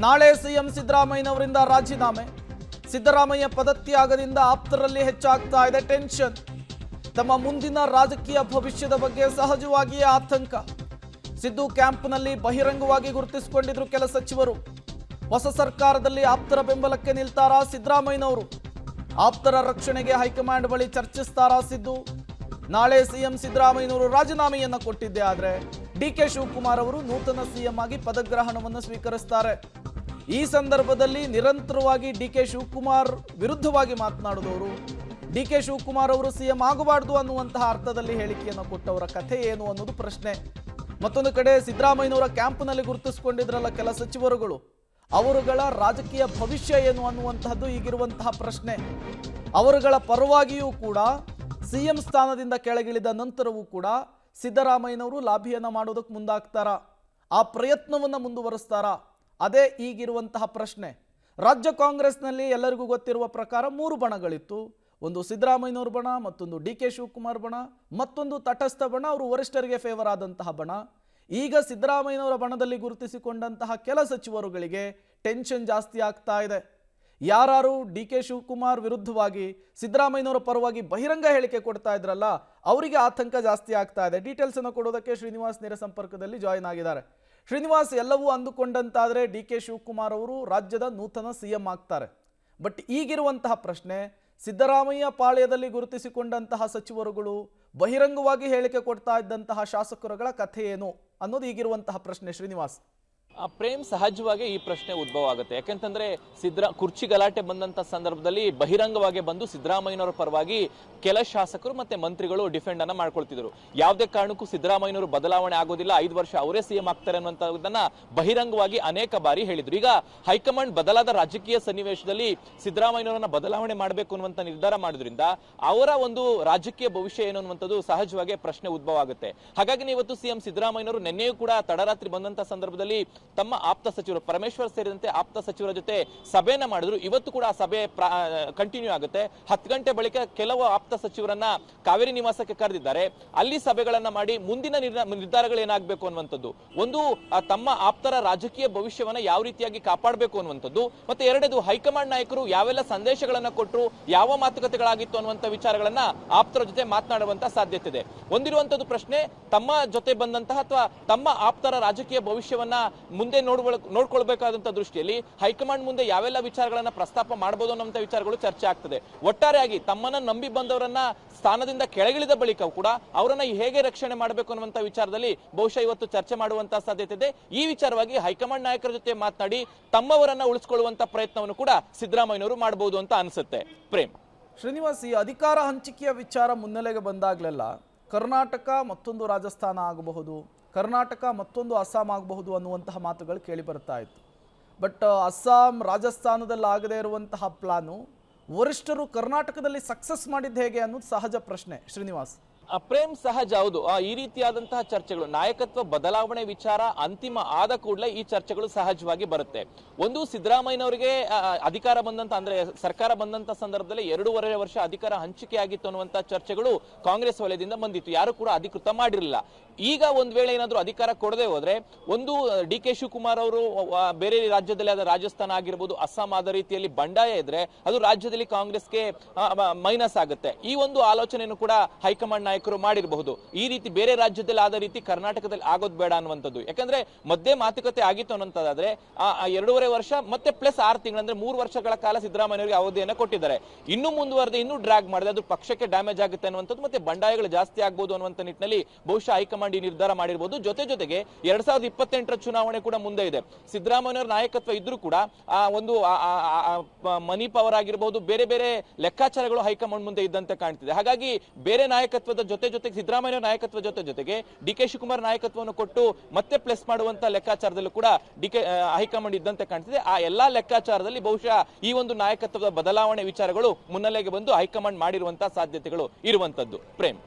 ನಾಳೆ ಸಿಎಂ ಸಿದ್ದರಾಮಯ್ಯನವರಿಂದ ರಾಜೀನಾಮೆ. ಸಿದ್ದರಾಮಯ್ಯ ಪದತ್ಯಾಗದಿಂದ ಆಪ್ತರಲ್ಲಿ ಹೆಚ್ಚಾಗ್ತಾ ಇದೆ ಟೆನ್ಷನ್. ತಮ್ಮ ಮುಂದಿನ ರಾಜಕೀಯ ಭವಿಷ್ಯದ ಬಗ್ಗೆ ಸಹಜವಾಗಿಯೇ ಆತಂಕ. ಸಿದ್ದು ಕ್ಯಾಂಪ್ನಲ್ಲಿ ಬಹಿರಂಗವಾಗಿ ಗುರುತಿಸಿಕೊಂಡಿದ್ರು ಕೆಲ ಸಚಿವರು. ಹೊಸ ಸರ್ಕಾರದಲ್ಲಿ ಆಪ್ತರ ಬೆಂಬಲಕ್ಕೆ ನಿಲ್ತಾರಾ ಸಿದ್ದರಾಮಯ್ಯನವರು? ಆಪ್ತರ ರಕ್ಷಣೆಗೆ ಹೈಕಮಾಂಡ್ ಬಳಿ ಚರ್ಚಿಸ್ತಾರಾ ಸಿದ್ದು? ನಾಳೆ ಸಿಎಂ ಸಿದ್ದರಾಮಯ್ಯನವರು ರಾಜೀನಾಮೆಯನ್ನ ಕೊಟ್ಟಿದ್ದೆ ಆದರೆ ಡಿಕೆ ಶಿವಕುಮಾರ್ ಅವರು ನೂತನ ಸಿಎಂ ಆಗಿ ಪದಗ್ರಹಣವನ್ನು ಸ್ವೀಕರಿಸುತ್ತಾರೆ. ಈ ಸಂದರ್ಭದಲ್ಲಿ ನಿರಂತರವಾಗಿ ಡಿಕೆ ಶಿವಕುಮಾರ್ ವಿರುದ್ಧವಾಗಿ ಮಾತನಾಡಿದವರು, ಡಿಕೆ ಶಿವಕುಮಾರ್ ಅವರು ಸಿಎಂ ಆಗಬಾರ್ದು ಅನ್ನುವಂತಹ ಅರ್ಥದಲ್ಲಿ ಹೇಳಿಕೆಯನ್ನು ಕೊಟ್ಟವರ ಕಥೆ ಏನು ಅನ್ನೋದು ಪ್ರಶ್ನೆ. ಮತ್ತೊಂದು ಕಡೆ ಸಿದ್ದರಾಮಯ್ಯನವರ ಕ್ಯಾಂಪ್ನಲ್ಲಿ ಗುರುತಿಸಿಕೊಂಡಿದ್ರಲ್ಲ ಕೆಲ ಸಚಿವರುಗಳು, ಅವರುಗಳ ರಾಜಕೀಯ ಭವಿಷ್ಯ ಏನು ಅನ್ನುವಂತಹದ್ದು ಈಗಿರುವಂತಹ ಪ್ರಶ್ನೆ. ಅವರುಗಳ ಪರವಾಗಿಯೂ ಕೂಡ ಸಿಎಂ ಸ್ಥಾನದಿಂದ ಕೆಳಗಿಳಿದ ನಂತರವೂ ಕೂಡ ಸಿದ್ದರಾಮಯ್ಯನವರು ಲಾಭಿಯನ್ನ ಮಾಡೋದಕ್ಕೆ ಮುಂದಾಗ್ತಾರಾ? ಆ ಪ್ರಯತ್ನವನ್ನು ಮುಂದುವರಿಸ್ತಾರಾ? ಅದೇ ಈಗಿರುವಂತಹ ಪ್ರಶ್ನೆ. ರಾಜ್ಯ ಕಾಂಗ್ರೆಸ್ನಲ್ಲಿ ಎಲ್ಲರಿಗೂ ಗೊತ್ತಿರುವ ಪ್ರಕಾರ 3 ಬಣಗಳಿತ್ತು. ಒಂದು ಸಿದ್ದರಾಮಯ್ಯನವ್ರ ಬಣ, ಮತ್ತೊಂದು ಡಿಕೆ ಶಿವಕುಮಾರ್ ಬಣ, ಮತ್ತೊಂದು ತಟಸ್ಥ ಬಣ, ಅವರು ವರಿಷ್ಠರಿಗೆ ಫೇವರ್ ಆದಂತಹ ಬಣ. ಈಗ ಸಿದ್ದರಾಮಯ್ಯನವರ ಬಣದಲ್ಲಿ ಗುರುತಿಸಿಕೊಂಡಂತಹ ಕೆಲ ಸಚಿವರುಗಳಿಗೆ ಟೆನ್ಷನ್ ಜಾಸ್ತಿ ಆಗ್ತಾ ಇದೆ. ಯಾರು ಡಿಕೆ ಶಿವಕುಮಾರ್ ವಿರುದ್ಧವಾಗಿ ಸಿದ್ದರಾಮಯ್ಯನವರ ಪರವಾಗಿ ಬಹಿರಂಗ ಹೇಳಿಕೆ ಕೊಡ್ತಾ ಇದ್ರಲ್ಲ, ಅವರಿಗೆ ಆತಂಕ ಜಾಸ್ತಿ ಆಗ್ತಾ ಇದೆ. ಡೀಟೇಲ್ಸ್ ಅನ್ನು ಕೊಡೋದಕ್ಕೆ ಶ್ರೀನಿವಾಸ್ ನೇರ ಸಂಪರ್ಕದಲ್ಲಿ ಜಾಯಿನ್ ಆಗಿದ್ದಾರೆ. ಶ್ರೀನಿವಾಸ್, ಎಲ್ಲವೂ ಅಂದುಕೊಂಡಂತಾದರೆ ಡಿಕೆ ಶಿವಕುಮಾರ್ ಅವರು ರಾಜ್ಯದ ನೂತನ ಸಿಎಂ ಆಗ್ತಾರೆ. ಬಟ್ ಈಗಿರುವಂತಹ ಪ್ರಶ್ನೆ, ಸಿದ್ದರಾಮಯ್ಯ ಪಾಳ್ಯದಲ್ಲಿ ಗುರುತಿಸಿಕೊಂಡಂತಹ ಸಚಿವರುಗಳು ಬಹಿರಂಗವಾಗಿ ಹೇಳಿಕೆ ಕೊಡ್ತಾ ಇದ್ದಂತಹ ಶಾಸಕರುಗಳ ಕಥೆ ಏನು ಅನ್ನೋದು ಈಗಿರುವಂತಹ ಪ್ರಶ್ನೆ. ಶ್ರೀನಿವಾಸ್, ಪ್ರೇಮ್, ಸಹಜವಾಗಿ ಈ ಪ್ರಶ್ನೆ ಉದ್ಭವ ಆಗುತ್ತೆ. ಯಾಕೆಂತಂದ್ರೆ ಕುರ್ಚಿ ಗಲಾಟೆ ಬಂದಂತ ಸಂದರ್ಭದಲ್ಲಿ ಬಹಿರಂಗವಾಗಿ ಬಂದು ಸಿದ್ದರಾಮಯ್ಯನವರ ಪರವಾಗಿ ಕೆಲ ಶಾಸಕರು ಮತ್ತೆ ಮಂತ್ರಿಗಳು ಡಿಫೆಂಡ್ ಅನ್ನ ಮಾಡ್ಕೊಳ್ತಿದ್ರು. ಯಾವುದೇ ಕಾರಣಕ್ಕೂ ಸಿದ್ದರಾಮಯ್ಯನವರು ಬದಲಾವಣೆ ಆಗೋದಿಲ್ಲ, 5 ವರ್ಷ ಅವರೇ ಸಿಎಂ ಆಗ್ತಾರೆ ಅನ್ನುವಂಥದ್ದನ್ನ ಬಹಿರಂಗವಾಗಿ ಅನೇಕ ಬಾರಿ ಹೇಳಿದ್ರು. ಈಗ ಹೈಕಮಾಂಡ್ ಬದಲಾದ ರಾಜಕೀಯ ಸನ್ನಿವೇಶದಲ್ಲಿ ಸಿದ್ದರಾಮಯ್ಯನವರನ್ನ ಬದಲಾವಣೆ ಮಾಡಬೇಕು ಅನ್ನುವಂಥ ನಿರ್ಧಾರ ಮಾಡೋದ್ರಿಂದ ಅವರ ಒಂದು ರಾಜಕೀಯ ಭವಿಷ್ಯ ಏನು ಅನ್ನುವಂಥದ್ದು ಸಹಜವಾಗಿ ಪ್ರಶ್ನೆ ಉದ್ಭವ ಆಗುತ್ತೆ. ಹಾಗಾಗಿ ಇವತ್ತು ಸಿಎಂ ಸಿದ್ದರಾಮಯ್ಯನವರು ನಿನ್ನೆಯೂ ಕೂಡ ತಡರಾತ್ರಿ ಬಂದಂತ ಸಂದರ್ಭದಲ್ಲಿ ತಮ್ಮ ಆಪ್ತ ಸಚಿವರು ಪರಮೇಶ್ವರ್ ಸೇರಿದಂತೆ ಆಪ್ತ ಸಚಿವರ ಜೊತೆ ಸಭೆಯನ್ನ ಮಾಡಿದ್ರು. ಇವತ್ತು ಕೂಡ ಆ ಸಭೆ ಕಂಟಿನ್ಯೂ ಆಗುತ್ತೆ. 10 ಗಂಟೆ ಬಳಿಕ ಕೆಲವು ಆಪ್ತ ಸಚಿವರನ್ನ ಕಾವೇರಿ ನಿವಾಸಕ್ಕೆ ಕರೆದಿದ್ದಾರೆ. ಅಲ್ಲಿ ಸಭೆಗಳನ್ನ ಮಾಡಿ ಮುಂದಿನ ನಿರ್ಧಾರಗಳು ಏನಾಗಬೇಕು ಅನ್ನುವಂಥದ್ದು, ಒಂದು ತಮ್ಮ ಆಪ್ತರ ರಾಜಕೀಯ ಭವಿಷ್ಯವನ್ನ ಯಾವ ರೀತಿಯಾಗಿ ಕಾಪಾಡಬೇಕು ಅನ್ನುವಂಥದ್ದು, ಮತ್ತೆ ಎರಡನೇದು ಹೈಕಮಾಂಡ್ ನಾಯಕರು ಯಾವೆಲ್ಲ ಸಂದೇಶಗಳನ್ನ ಕೊಟ್ಟರು, ಯಾವ ಮಾತುಕತೆಗಳಾಗಿತ್ತು ಅನ್ನುವಂಥ ವಿಚಾರಗಳನ್ನ ಆಪ್ತರ ಜೊತೆ ಮಾತನಾಡುವಂತ ಸಾಧ್ಯತೆ ಇದೆ. ಒಂದಿರುವಂತದ್ದು ಪ್ರಶ್ನೆ, ತಮ್ಮ ಜೊತೆ ಬಂದಂತಹ ಅಥವಾ ತಮ್ಮ ಆಪ್ತರ ರಾಜಕೀಯ ಭವಿಷ್ಯವನ್ನ ಮುಂದೆ ನೋಡ್ಕೊಳ್ಬೇಕಾದಂತ ದೃಷ್ಟಿಯಲ್ಲಿ ಹೈಕಮಾಂಡ್ ಮುಂದೆ ಯಾವೆಲ್ಲ ವಿಚಾರಗಳನ್ನ ಪ್ರಸ್ತಾಪ ಮಾಡಬಹುದು ಅನ್ನೋ ವಿಚಾರಗಳು ಚರ್ಚೆ ಆಗ್ತದೆ. ಒಟ್ಟಾರೆಯಾಗಿ ತಮ್ಮನ್ನ ನಂಬಿ ಬಂದವರನ್ನ ಸ್ಥಾನದಿಂದ ಕೆಳಗಿಳಿದ ಬಳಿಕ ಕೂಡ ಅವರನ್ನ ಹೇಗೆ ರಕ್ಷಣೆ ಮಾಡಬೇಕು ಅನ್ನುವಂತ ವಿಚಾರದಲ್ಲಿ ಬಹುಶಃ ಇವತ್ತು ಚರ್ಚೆ ಮಾಡುವಂತ ಸಾಧ್ಯತೆ ಇದೆ. ಈ ವಿಚಾರವಾಗಿ ಹೈಕಮಾಂಡ್ ನಾಯಕರ ಜೊತೆ ಮಾತನಾಡಿ ತಮ್ಮವರನ್ನ ಉಳಿಸಿಕೊಳ್ಳುವಂತ ಪ್ರಯತ್ನವನ್ನು ಕೂಡ ಸಿದ್ದರಾಮಯ್ಯನವರು ಮಾಡಬಹುದು ಅಂತ ಅನಿಸುತ್ತೆ. ಪ್ರೇಮ್, ಶ್ರೀನಿವಾಸ್, ಈ ಅಧಿಕಾರ ಹಂಚಿಕೆಯ ವಿಚಾರ ಮುನ್ನೆಲೆಗೆ ಬಂದಾಗಲೆಲ್ಲ ಕರ್ನಾಟಕ ಮತ್ತೊಂದು ರಾಜಸ್ಥಾನ ಆಗಬಹುದು, ಕರ್ನಾಟಕ ಮತ್ತೊಂದು ಅಸ್ಸಾಂ ಆಗಬಹುದು ಅನ್ನುವಂತಹ ಮಾತುಗಳು ಕೇಳಿ ಬರ್ತಾ ಇತ್ತು. ಬಟ್ ಅಸ್ಸಾಂ ರಾಜಸ್ಥಾನದಲ್ಲಿ ಆಗದೇ ಇರುವಂತಹ ಪ್ಲಾನು ವರಿಷ್ಠರು ಕರ್ನಾಟಕದಲ್ಲಿ ಸಕ್ಸಸ್ ಮಾಡಿದ್ದು ಹೇಗೆ ಅನ್ನೋದು ಸಹಜ ಪ್ರಶ್ನೆ. ಶ್ರೀನಿವಾಸ್, ಪ್ರೇಮ್, ಸಹಜ, ಹೌದು. ಈ ರೀತಿಯಾದಂತಹ ಚರ್ಚೆಗಳು, ನಾಯಕತ್ವ ಬದಲಾವಣೆ ವಿಚಾರ ಅಂತಿಮ ಆದ ಕೂಡಲೇ ಈ ಚರ್ಚೆಗಳು ಸಹಜವಾಗಿ ಬರುತ್ತೆ. ಒಂದು, ಸಿದ್ದರಾಮಯ್ಯನವರಿಗೆ ಅಧಿಕಾರ ಬಂದಂತ ಅಂದ್ರೆ ಸರ್ಕಾರ ಬಂದಂತ ಸಂದರ್ಭದಲ್ಲಿ 2.5 ವರ್ಷ ಅಧಿಕಾರ ಹಂಚಿಕೆ ಆಗಿತ್ತು ಅನ್ನುವಂತ ಚರ್ಚೆಗಳು ಕಾಂಗ್ರೆಸ್ ವಲಯದಿಂದ ಬಂದಿತ್ತು. ಯಾರು ಕೂಡ ಅಧಿಕೃತ ಮಾಡಿರಲಿಲ್ಲ. ಈಗ ಒಂದ್ ವೇಳೆ ಏನಾದ್ರು ಅಧಿಕಾರ ಕೊಡದೆ ಹೋದ್ರೆ, ಒಂದು ಡಿಕೆ ಶಿವಕುಮಾರ್ ಅವರು ಬೇರೆ ರಾಜ್ಯದಲ್ಲಿ ಆದ ರಾಜಸ್ಥಾನ ಆಗಿರ್ಬೋದು, ಅಸ್ಸಾಂ ಆದ ರೀತಿಯಲ್ಲಿ ಬಂಡಾಯ ಇದ್ರೆ ಅದು ರಾಜ್ಯದಲ್ಲಿ ಕಾಂಗ್ರೆಸ್ಗೆ ಮೈನಸ್ ಆಗುತ್ತೆ. ಈ ಒಂದು ಆಲೋಚನೆಯನ್ನು ಕೂಡ ಹೈಕಮಾಂಡ್ ನಾಯಕರು ಮಾಡಿರಬಹುದು. ಈ ರೀತಿ ಬೇರೆ ರಾಜ್ಯದಲ್ಲಿ ಆದ ರೀತಿ ಕರ್ನಾಟಕದಲ್ಲಿ ಆಗೋದು ಬೇಡ ಅನ್ನುವಂಥದ್ದು. ಯಾಕಂದ್ರೆ ಮಧ್ಯೆ ಮಾತುಕತೆ ಆಗಿತ್ತು ಅನ್ನೋದಾದ್ರೆ 2.5 ವರ್ಷ ಮತ್ತೆ ಪ್ಲಸ್ 6 ತಿಂಗಳು ಅಂದ್ರೆ 3 ವರ್ಷಗಳ ಕಾಲ ಸಿದ್ದರಾಮಯ್ಯವರಿಗೆ ಅವಧಿಯನ್ನು ಕೊಟ್ಟಿದ್ದಾರೆ. ಇನ್ನೂ ಮುಂದುವರೆದು ಇನ್ನೂ ಡ್ರ್ಯಾಗ್ ಮಾಡಿದ್ರೆ ಅದು ಪಕ್ಷಕ್ಕೆ ಡ್ಯಾಮೇಜ್ ಆಗುತ್ತೆ ಅನ್ನುವಂಥದ್ದು, ಮತ್ತೆ ಬಂಡಾಯಗಳು ಜಾಸ್ತಿ ಆಗ್ಬೋದು ಅನ್ನುವಂಥ ನಿಟ್ಟಿನಲ್ಲಿ ಬಹುಶಃ ಹೈಕಮಾಂಡ್ ಈ ನಿರ್ಧಾರ ಮಾಡಿರಬಹುದು. ಜೊತೆಗೆ 2028ರ ಚುನಾವಣೆ ಕೂಡ ಮುಂದೆ ಇದೆ. ಸಿದ್ದರಾಮಯ್ಯನವರ ನಾಯಕತ್ವ ಇದ್ರೂ ಕೂಡ ಒಂದು ಮನಿ ಪವರ್ ಆಗಿರಬಹುದು, ಬೇರೆ ಬೇರೆ ಲೆಕ್ಕಾಚಾರಗಳು ಹೈಕಮಾಂಡ್ ಮುಂದೆ ಇದ್ದಂತೆ ಕಾಣ್ತಿದೆ. ಹಾಗಾಗಿ ಬೇರೆ ನಾಯಕತ್ವದ ಜೊತೆಗೆ ಸಿದ್ದರಾಮಯ್ಯ ನಾಯಕತ್ವ ಜೊತೆಗೆ ಡಿಕೆ ಶಿವಕುಮಾರ್ ನಾಯಕತ್ವವನ್ನು ಕೊಟ್ಟು ಮತ್ತೆ ಪ್ಲಸ್ ಮಾಡುವಂತ ಲೆಕ್ಕಾಚಾರದಲ್ಲೂ ಕೂಡ ಹೈಕಮಾಂಡ್ ಇದ್ದಂತೆ ಕಾಣ್ತಿದೆ. ಆ ಎಲ್ಲಾ ಲೆಕ್ಕಾಚಾರದಲ್ಲಿ ಬಹುಶಃ ಈ ಒಂದು ನಾಯಕತ್ವದ ಬದಲಾವಣೆ ವಿಚಾರಗಳು ಮುನ್ನೆಲೆಗೆ ಬಂದು ಹೈಕಮಾಂಡ್ ಮಾಡಿರುವಂತಹ ಸಾಧ್ಯತೆಗಳು ಇರುವಂತದ್ದು. ಪ್ರೇಮ್.